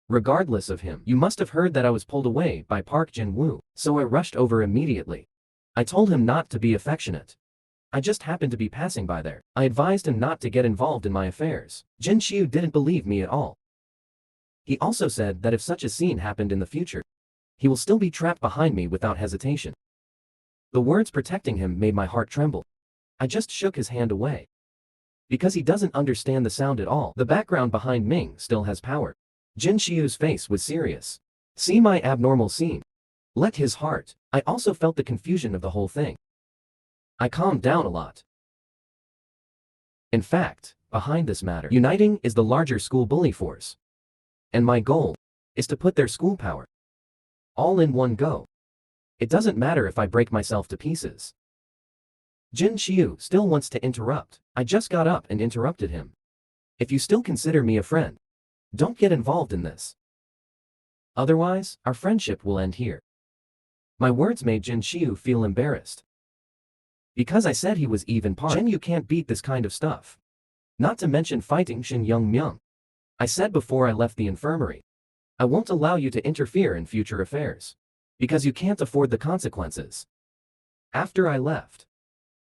Regardless of him, you must have heard that I was pulled away by Park Jin-woo, so I rushed over immediately. I told him not to be affectionate. I just happened to be passing by there. I advised him not to get involved in my affairs. Jin Xiu didn't believe me at all. He also said that if such a scene happened in the future, he will still be trapped behind me without hesitation. The words protecting him made my heart tremble. I just shook his hand away. Because he doesn't understand the sound at all. The background behind Ming still has power. Jin Xiu's face was serious. See my abnormal scene. Let his heart. I also felt the confusion of the whole thing. I calmed down a lot. In fact, behind this matter, uniting is the larger school bully force. And my goal is to put their school power all in one go. It doesn't matter if I break myself to pieces. Jin Xiu still wants to interrupt. I just got up and interrupted him. If you still consider me a friend, don't get involved in this. Otherwise, our friendship will end here. My words made Jin Xiu feel embarrassed. Because I said he was even part. Jin, you can't beat this kind of stuff. Not to mention fighting Shin Young Myung. I said before I left the infirmary. I won't allow you to interfere in future affairs. Because you can't afford the consequences. After I left,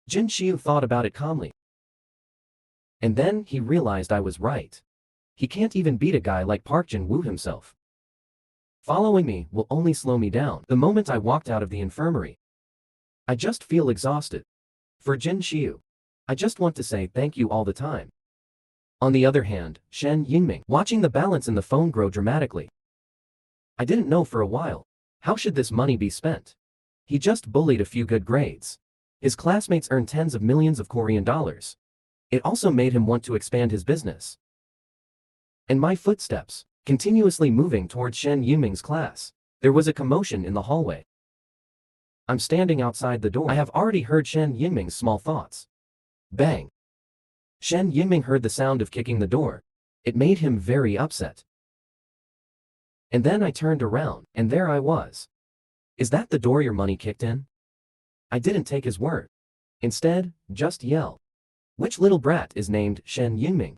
Jin Xiu thought about it calmly. And then he realized I was right. He can't even beat a guy like Park Jin-woo himself. Following me will only slow me down. The moment I walked out of the infirmary, I just feel exhausted. For Jin Xiu, I just want to say thank you all the time. On the other hand, Shen Yingming, watching the balance in the phone grow dramatically. I didn't know for a while. How should this money be spent? He just bullied a few good grades. His classmates earned tens of millions of Korean dollars. It also made him want to expand his business. And my footsteps, continuously moving towards Shen Yiming's class. There was a commotion in the hallway. I'm standing outside the door. I have already heard Shen Yiming's small thoughts. Bang. Shen Yiming heard the sound of kicking the door. It made him very upset. And then I turned around, and there I was. Is that the door your money kicked in? I didn't take his word. Instead, just yell. Which little brat is named Shen Yiming?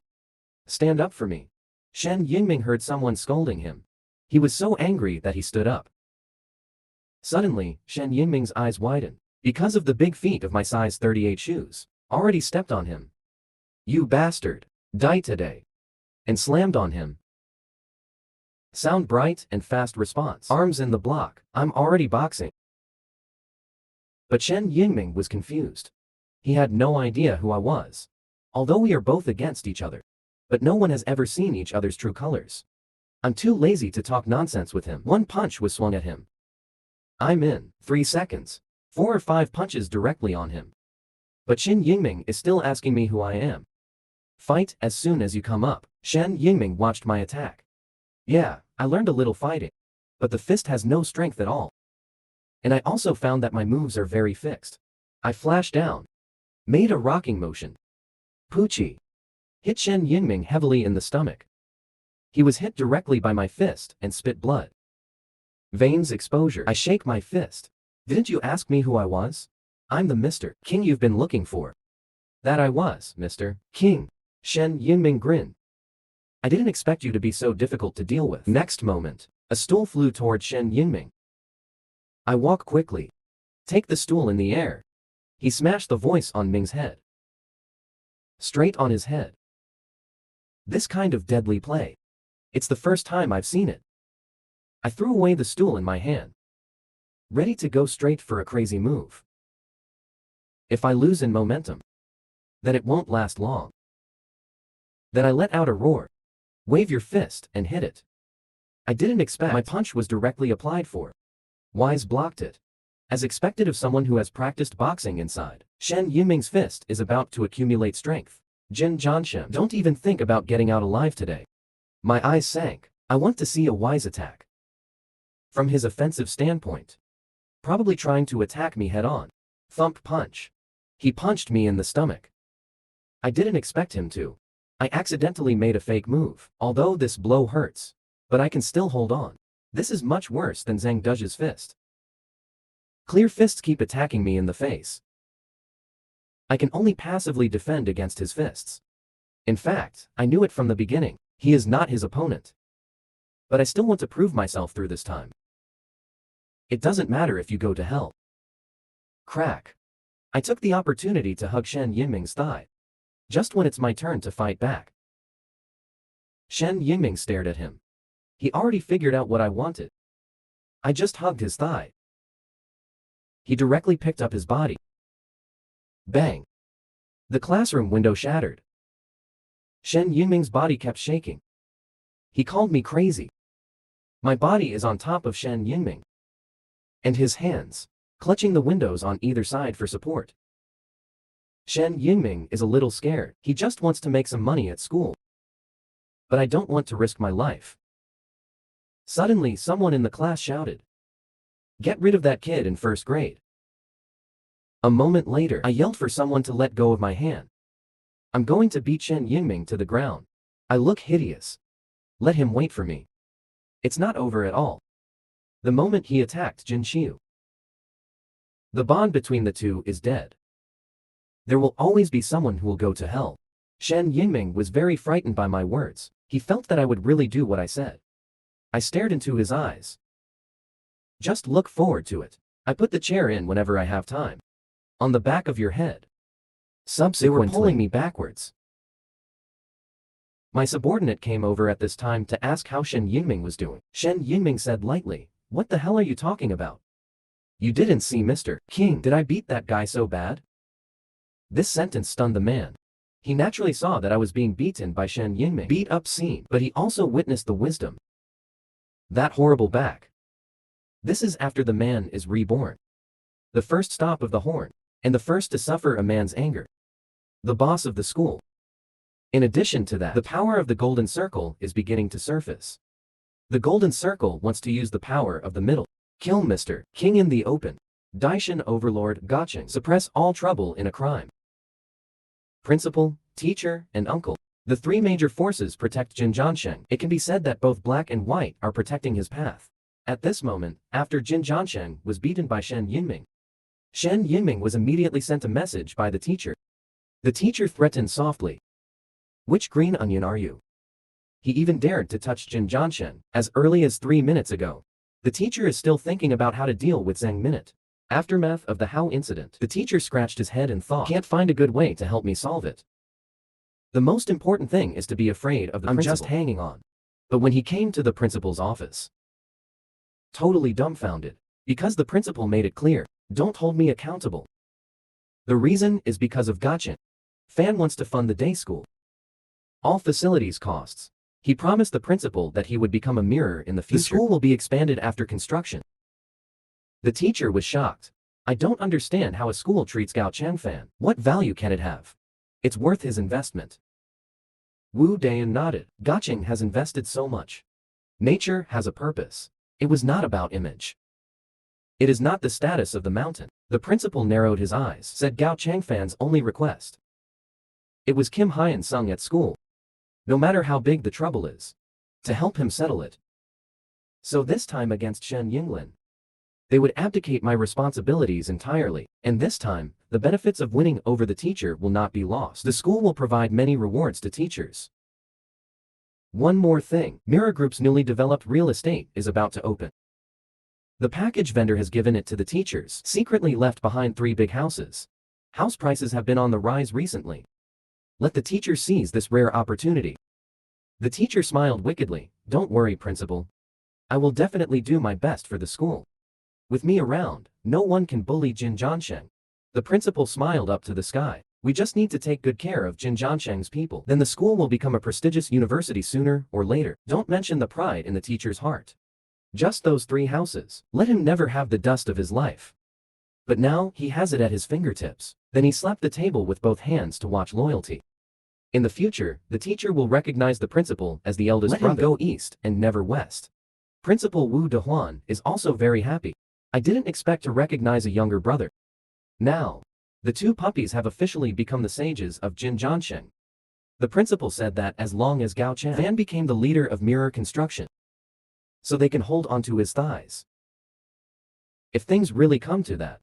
Stand up for me. Shen Yingming heard someone scolding him. He was so angry that he stood up. Suddenly, Shen Yingming's eyes widened. Because of the big feet of my size 38 shoes. Already stepped on him. You bastard. Die today. And slammed on him. Sound bright and fast response. Arms in the block. I'm already boxing. But Shen Yingming was confused. He had no idea who I was. Although we are both against each other. But no one has ever seen each other's true colors. I'm too lazy to talk nonsense with him. One punch was swung at him. I'm in 3 seconds. 4 or 5 punches directly on him. But Shen Yingming is still asking me who I am. Fight as soon as you come up. Shen Yingming watched my attack. Yeah, I learned a little fighting. But the fist has no strength at all. And I also found that my moves are very fixed. I flashed down. Made a rocking motion. Poochie. Hit Shen Yingming heavily in the stomach. He was hit directly by my fist and spit blood. Veins exposure. I shake my fist. Didn't you ask me who I was? I'm the Mr. King you've been looking for. That I was, Mr. King. Shen Yingming grinned. I didn't expect you to be so difficult to deal with. Next moment, a stool flew toward Shen Yingming. I walk quickly. Take the stool in the air. He smashed the voice on Ming's head. Straight on his head. This kind of deadly play. It's the first time I've seen it. I threw away the stool in my hand. Ready to go straight for a crazy move. If I lose in momentum, then it won't last long. Then I let out a roar. Wave your fist and hit it. I didn't expect my punch was directly applied for. Wise blocked it. As expected of someone who has practiced boxing inside. Shen Yiming's fist is about to accumulate strength. Jin Jianshem, don't even think about getting out alive today. My eyes sank. I want to see a wise attack. From his offensive standpoint. Probably trying to attack me head on. Thump punch. He punched me in the stomach. I didn't expect him to. I accidentally made a fake move. Although this blow hurts. But I can still hold on. This is much worse than Zhang Duzhe's fist. Clear fists keep attacking me in the face. I can only passively defend against his fists. In fact, I knew it from the beginning. He is not his opponent. But I still want to prove myself through this time. It doesn't matter if you go to hell. Crack. I took the opportunity to hug Shen Yinming's thigh. Just when it's my turn to fight back. Shen Yinming stared at him. He already figured out what I wanted. I just hugged his thigh. He directly picked up his body. Bang. The classroom window shattered. Shen Yinming's body kept shaking. He called me crazy. My body is on top of Shen Yinming. And his hands, clutching the windows on either side for support. Shen Yinming is a little scared. He just wants to make some money at school. But I don't want to risk my life. Suddenly someone in the class shouted, "Get rid of that kid in first grade." A moment later, I yelled for someone to let go of my hand. I'm going to beat Shen Yinming to the ground. I look hideous. Let him wait for me. It's not over at all. The moment he attacked Jin Xiu. The bond between the two is dead. There will always be someone who will go to hell. Shen Yinming was very frightened by my words. He felt that I would really do what I said. I stared into his eyes. Just look forward to it. I put the chair in whenever I have time. On the back of your head. Subsequently, they were pulling me backwards. My subordinate came over at this time to ask how Shen Yinming was doing. Shen Yinming said lightly, "What the hell are you talking about? You didn't see Mr. King. Did I beat that guy so bad?" This sentence stunned the man. He naturally saw that I was being beaten by Shen Yinming. Beat up scene, but he also witnessed the wisdom. That horrible back. This is after the man is reborn. The first stop of the horn, and the first to suffer a man's anger. The boss of the school. In addition to that, the power of the Golden Circle is beginning to surface. The Golden Circle wants to use the power of the middle. Kill Mr. King in the open. Daishin Overlord Gacheng. Suppress all trouble in a crime. Principal, teacher, and uncle. The three major forces protect Jin Jiansheng. It can be said that both black and white are protecting his path. At this moment, after Jin Jiansheng was beaten by Shen Yinming, Shen Yinming was immediately sent a message by the teacher. The teacher threatened softly. "Which green onion are you?" He even dared to touch Jin Jiansheng as early as 3 minutes ago. The teacher is still thinking about how to deal with Zhang Minute. Aftermath of the Hao incident. The teacher scratched his head and thought, "Can't find a good way to help me solve it. The most important thing is to be afraid of the principal. I'm just hanging on." But when he came to the principal's office, totally dumbfounded, because the principal made it clear, "Don't hold me accountable. The reason is because of Gacheng. Fan wants to fund the day school. All facilities costs." He promised the principal that he would become a mirror in the future. The school will be expanded after construction. The teacher was shocked. "I don't understand how a school treats Gao Changfan. What value can it have? It's worth his investment." Wu Dayan nodded. Gacheng has invested so much. Nature has a purpose. It was not about image. It is not the status of the mountain. The principal narrowed his eyes, said Gao Changfan's only request. It was Kim Hyan sung at school. No matter how big the trouble is. To help him settle it. So this time against Shen Yinglin. They would abdicate my responsibilities entirely, and this time, the benefits of winning over the teacher will not be lost. The school will provide many rewards to teachers. One more thing, Mirror Group's newly developed real estate is about to open. The package vendor has given it to the teachers, secretly left behind 3 big houses. House prices have been on the rise recently. Let the teacher seize this rare opportunity. The teacher smiled wickedly. "Don't worry, principal. I will definitely do my best for the school. With me around, no one can bully Jin Jiansheng." The principal smiled up to the sky. "We just need to take good care of Jin Jiansheng's people. Then the school will become a prestigious university sooner or later." Don't mention the pride in the teacher's heart. Just those 3 houses. Let him never have the dust of his life. But now, he has it at his fingertips. Then he slapped the table with both hands to watch loyalty. In the future, the teacher will recognize the principal as the eldest brother. Let him go east and never west. Principal Wu Dehuan is also very happy. I didn't expect to recognize a younger brother. Now, the 2 puppies have officially become the sages of Jin Jiansheng. The principal said that as long as Gao Fan became the leader of mirror construction, so they can hold onto his thighs. If things really come to that,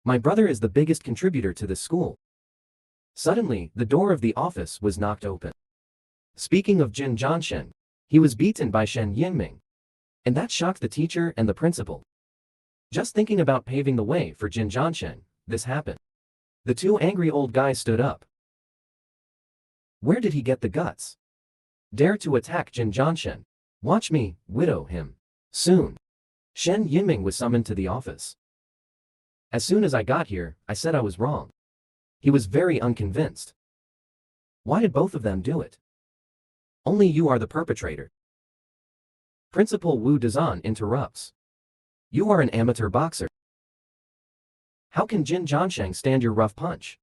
my brother is the biggest contributor to this school. Suddenly, the door of the office was knocked open. Speaking of Jin Jiansheng, He was beaten by Shen Yingming. And that shocked the teacher and the principal. Just thinking about paving the way for Jin Zhansheng, this happened. The two angry old guys stood up. Where did he get the guts? Dare to attack Jin Zhansheng. Watch me widow him. Soon. Shen Yingming was summoned to the office. As soon as I got here, I said I was wrong. He was very unconvinced. Why did both of them do it? Only you are the perpetrator. Principal Wu Dazan interrupts. You are an amateur boxer. How can Jin Zhansheng stand your rough punch?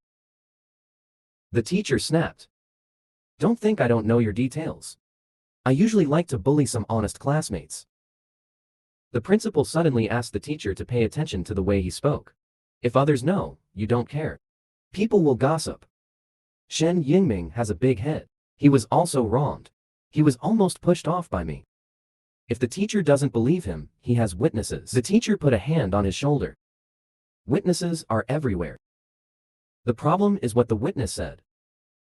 The teacher snapped. Don't think I don't know your details. I usually like to bully some honest classmates. The principal suddenly asked the teacher to pay attention to the way he spoke. If others know, you don't care. People will gossip. Shen Yingming has a big head. He was also wronged. He was almost pushed off by me. If the teacher doesn't believe him, he has witnesses. The teacher put a hand on his shoulder. Witnesses are everywhere. The problem is what the witness said.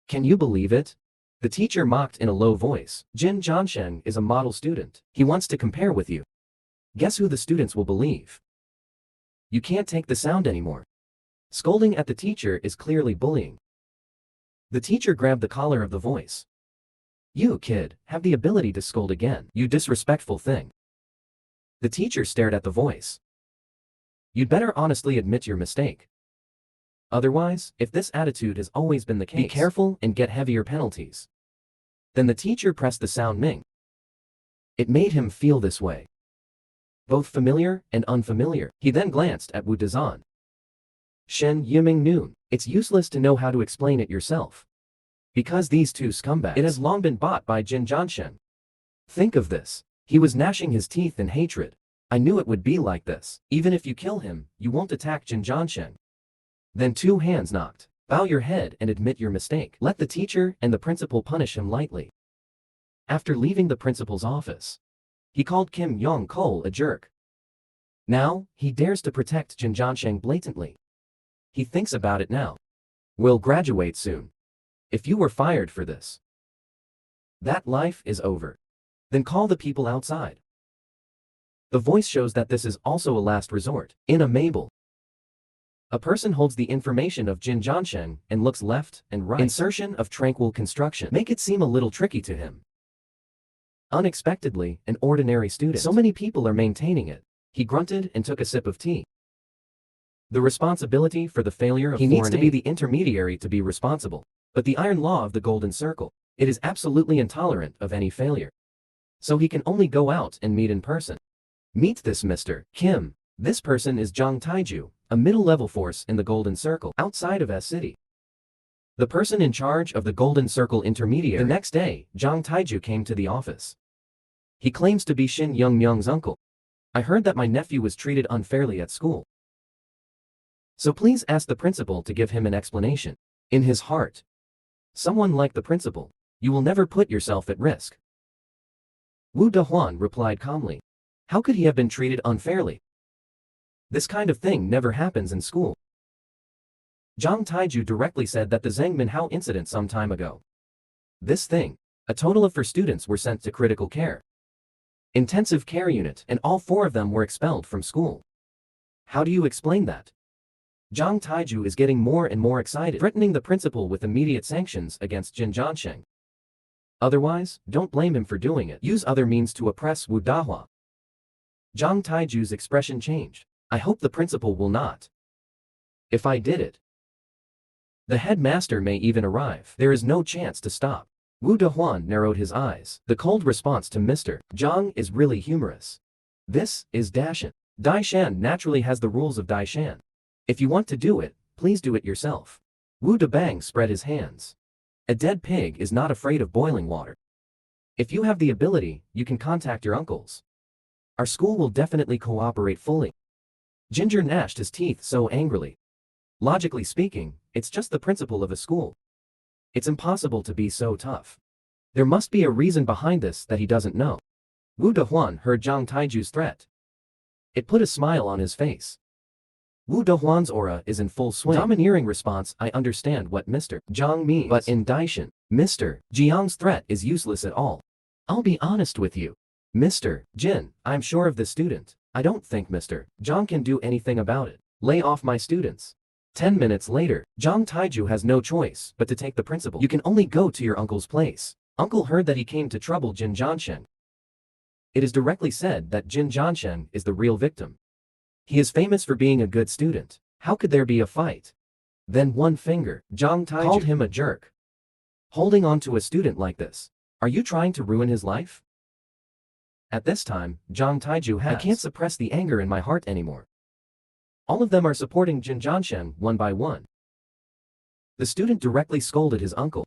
Can you believe it? The teacher mocked in a low voice. Jin Zhansheng is a model student. He wants to compare with you. Guess who the students will believe? You can't take the sound anymore. Scolding at the teacher is clearly bullying. The teacher grabbed the collar of the voice. You, kid, have the ability to scold again, you disrespectful thing. The teacher stared at the voice. You'd better honestly admit your mistake. Otherwise, if this attitude has always been the case, be careful and get heavier penalties. Then the teacher pressed the sound Ming. It made him feel this way. Both familiar and unfamiliar. He then glanced at Wu Dazan. Shen Yiming Noon. It's useless to know how to explain it yourself. Because these two scumbags. It has long been bought by Jin Zhansheng. Think of this. He was gnashing his teeth in hatred. I knew it would be like this. Even if you kill him, you won't attack Jin Zhansheng. Then two hands knocked. Bow your head and admit your mistake. Let the teacher and the principal punish him lightly. After leaving the principal's office, he called Kim Yong-kol a jerk. Now, he dares to protect Jin Zhansheng blatantly. He thinks about it now. We'll graduate soon. If you were fired for this, that life is over. Then call the people outside. The voice shows that this is also a last resort. In a Mabel, a person holds the information of Jin Zhansheng and looks left and right. Insertion of tranquil construction. Make it seem a little tricky to him. Unexpectedly, an ordinary student. So many people are maintaining it. He grunted and took a sip of tea. The responsibility for the failure of he needs to be the intermediary to be responsible. But the iron law of the golden circle, it is absolutely intolerant of any failure. So he can only go out and meet in person. Meet this Mr. Kim. This person is Zhang Taiju, a middle-level force in the golden circle outside of S City. The person in charge of the golden circle intermediary. The next day, Zhang Taiju came to the office. He claims to be Shin Young-myung's uncle. I heard that my nephew was treated unfairly at school. So please ask the principal to give him an explanation. In his heart, someone like the principal, you will never put yourself at risk. Wu Dehuan replied calmly. How could he have been treated unfairly? This kind of thing never happens in school. Zhang Taiju directly said that the Zheng Minhao incident some time ago. This thing, a total of 4 students were sent to critical care. Intensive care unit, and all 4 of them were expelled from school. How do you explain that? Zhang Taiju is getting more and more excited, threatening the principal with immediate sanctions against Jin Zhansheng. Otherwise, don't blame him for doing it. Use other means to oppress Wu Dahua. Zhang Taiju's expression changed. I hope the principal will not. If I did it, the headmaster may even arrive. There is no chance to stop. Wu Dehuan narrowed his eyes. The cold response to Mr. Zhang is really humorous. This is Daishan. Daishan naturally has the rules of Daishan. If you want to do it, please do it yourself. Wu Debang spread his hands. A dead pig is not afraid of boiling water. If you have the ability, you can contact your uncles. Our school will definitely cooperate fully. Ginger gnashed his teeth so angrily. Logically speaking, it's just the principal of a school. It's impossible to be so tough. There must be a reason behind this that he doesn't know. Wu Dehuan heard Zhang Taiju's threat. It put a smile on his face. Wu Dehuan's aura is in full swing. Domineering response. I understand what Mr. Zhang means. But in Daishan, Mr. Jiang's threat is useless at all. I'll be honest with you. Mr. Jin, I'm sure of the student. I don't think Mr. Zhang can do anything about it. Lay off my students. 10 minutes later, Zhang Taiju has no choice but to take the principal. You can only go to your uncle's place. Uncle heard that he came to trouble Jin Zhansheng. It is directly said that Jin Zhansheng is the real victim. He is famous for being a good student. How could there be a fight? Then one finger, Zhang Taiju called him a jerk. Holding on to a student like this. Are you trying to ruin his life? At this time, Zhang Taiju has. I can't suppress the anger in my heart anymore. All of them are supporting Jin Zhansheng one by one. The student directly scolded his uncle.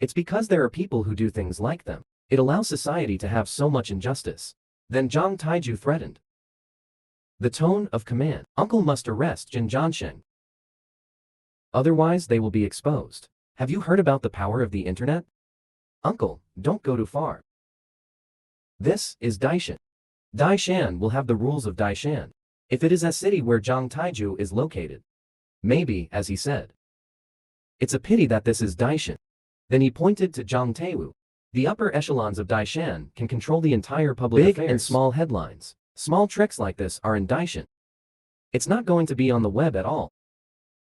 It's because there are people who do things like them. It allows society to have so much injustice. Then Zhang Taiju threatened. The tone of command. Uncle must arrest Jin Zhansheng. Otherwise they will be exposed. Have you heard about the power of the internet? Uncle, don't go too far. This is Daishan. Daishan will have the rules of Daishan. If it is a city where Zhang Taiju is located. Maybe, as he said. It's a pity that this is Daishan. Then he pointed to Zhang Taiwu. The upper echelons of Daishan can control the entire public affairs. Big and small headlines. Small tricks like this are in Daishan. It's not going to be on the web at all.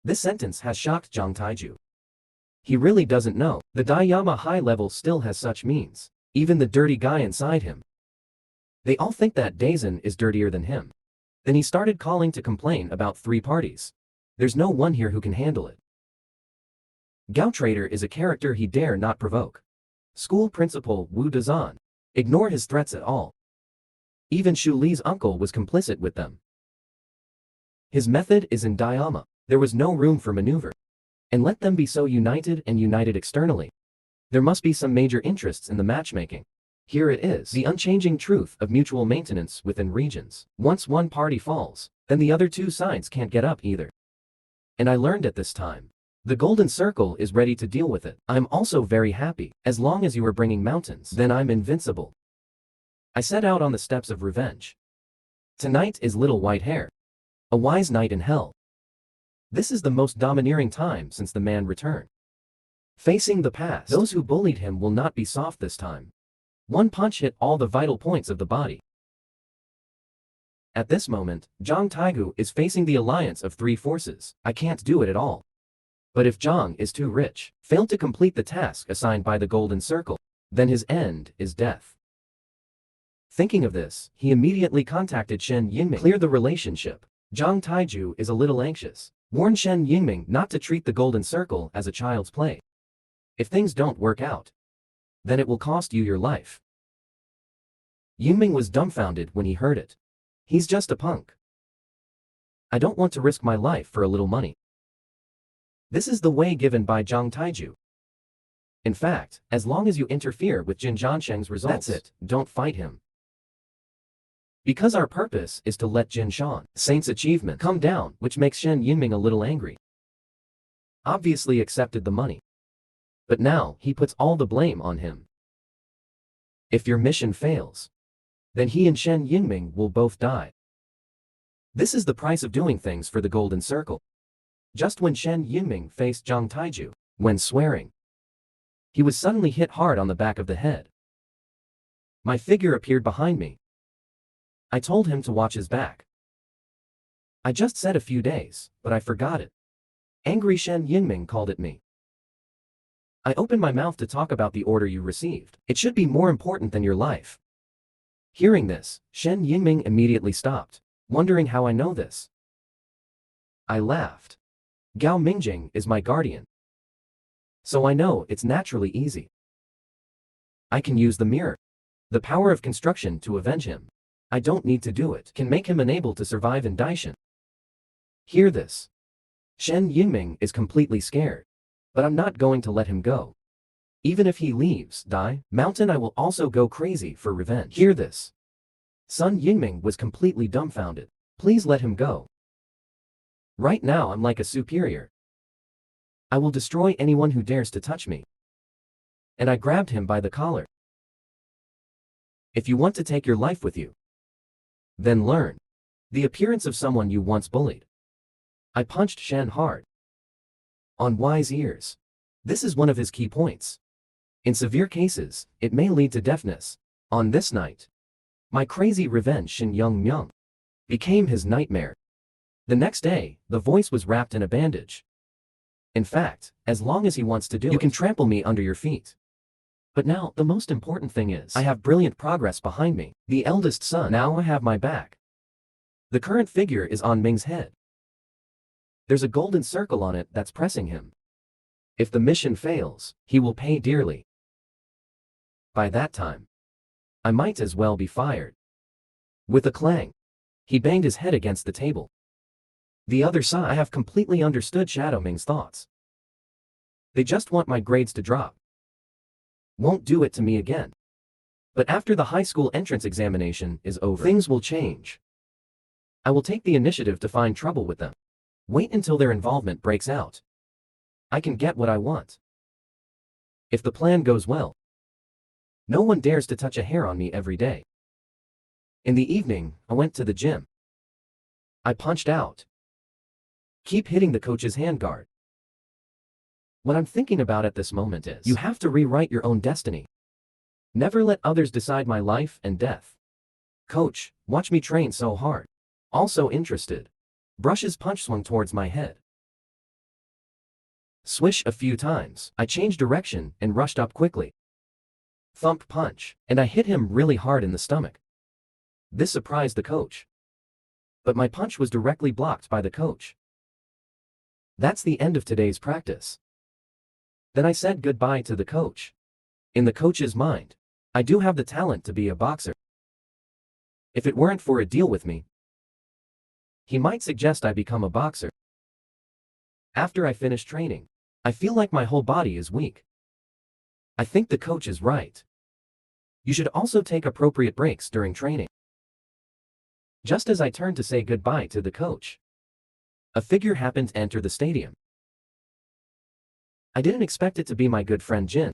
This sentence has shocked Zhang Taiju. He really doesn't know. The Daiyama high level still has such means. Even the dirty guy inside him. They all think that Daisen is dirtier than him. Then he started calling to complain about 3 parties. There's no one here who can handle it. Gao Trader is a character he dare not provoke. School principal Wu Dazan. Ignore his threats at all. Even Shu Li's uncle was complicit with them. His method is in Daiyama. There was no room for maneuver. And let them be so united and united externally. There must be some major interests in the matchmaking. Here it is, the unchanging truth of mutual maintenance within regions. Once one party falls, then the other 2 sides can't get up either. And I learned at this time. The Golden Circle is ready to deal with it. I'm also very happy. As long as you are bringing mountains, then I'm invincible. I set out on the steps of revenge. Tonight is Little White Hair. A wise night in hell. This is the most domineering time since the man returned. Facing the past, those who bullied him will not be soft this time. One punch hit all the vital points of the body. At this moment, Zhang Taiju is facing the alliance of 3 forces. I can't do it at all. But if Zhang is too rich, failed to complete the task assigned by the Golden Circle, then his end is death. Thinking of this, he immediately contacted Shen Yingming. Clear the relationship. Zhang Taiju is a little anxious. Warn Shen Yingming not to treat the Golden Circle as a child's play. If things don't work out, then it will cost you your life. Yingming was dumbfounded when he heard it. He's just a punk. I don't want to risk my life for a little money. This is the way given by Zhang Taiju. In fact, as long as you interfere with Jin Zhansheng's results, that's it, don't fight him. Because our purpose is to let Jin Shan, Saint's achievement, come down, which makes Shen Yinming a little angry. Obviously accepted the money. But now, he puts all the blame on him. If your mission fails, then he and Shen Yinming will both die. This is the price of doing things for the Golden Circle. Just when Shen Yinming faced Zhang Taiju, when swearing, he was suddenly hit hard on the back of the head. My figure appeared behind me. I told him to watch his back. I just said a few days, but I forgot it. Angry Shen Yinming called at me. I opened my mouth to talk about the order you received. It should be more important than your life. Hearing this, Shen Yinming immediately stopped, wondering how I know this. I laughed. Gao Mingjing is my guardian. So I know it's naturally easy. I can use the mirror. The power of construction to avenge him. I don't need to do it. Can make him unable to survive in Daishan. Hear this. Shen Yinming is completely scared. But I'm not going to let him go. Even if he leaves Dai Mountain, I will also go crazy for revenge. Hear this. Sun Yinming was completely dumbfounded. Please let him go. Right now I'm like a superior. I will destroy anyone who dares to touch me. And I grabbed him by the collar. If you want to take your life with you, then learn the appearance of someone you once bullied. I punched Shen hard. On wise ears. This is one of his key points. In severe cases, it may lead to deafness. On this night, my crazy revenge Shin Young Myung became his nightmare. The next day, the voice was wrapped in a bandage. In fact, as long as he wants to do it, you can trample me under your feet. But now, the most important thing is, I have brilliant progress behind me. The eldest son, now I have my back. The current figure is on Ming's head. There's a golden circle on it that's pressing him. If the mission fails, he will pay dearly. By that time, I might as well be fired. With a clang, he banged his head against the table. The other side, I have completely understood Shadow Ming's thoughts. They just want my grades to drop. Won't do it to me again. But after the high school entrance examination is over, things will change. I will take the initiative to find trouble with them. Wait until their involvement breaks out. I can get what I want. If the plan goes well, no one dares to touch a hair on me every day. In the evening, I went to the gym. I punched out. Keep hitting the coach's handguard. What I'm thinking about at this moment is, you have to rewrite your own destiny. Never let others decide my life and death. Coach, watch me train so hard. Also interested. Brush's punch swung towards my head. Swish a few times. I changed direction and rushed up quickly. Thump punch, and I hit him really hard in the stomach. This surprised the coach. But my punch was directly blocked by the coach. That's the end of today's practice. Then I said goodbye to the coach. In the coach's mind, I do have the talent to be a boxer. If it weren't for a deal with me, he might suggest I become a boxer. After I finish training, I feel like my whole body is weak. I think the coach is right. You should also take appropriate breaks during training. Just as I turned to say goodbye to the coach, a figure happened to enter the stadium. I didn't expect it to be my good friend Jin.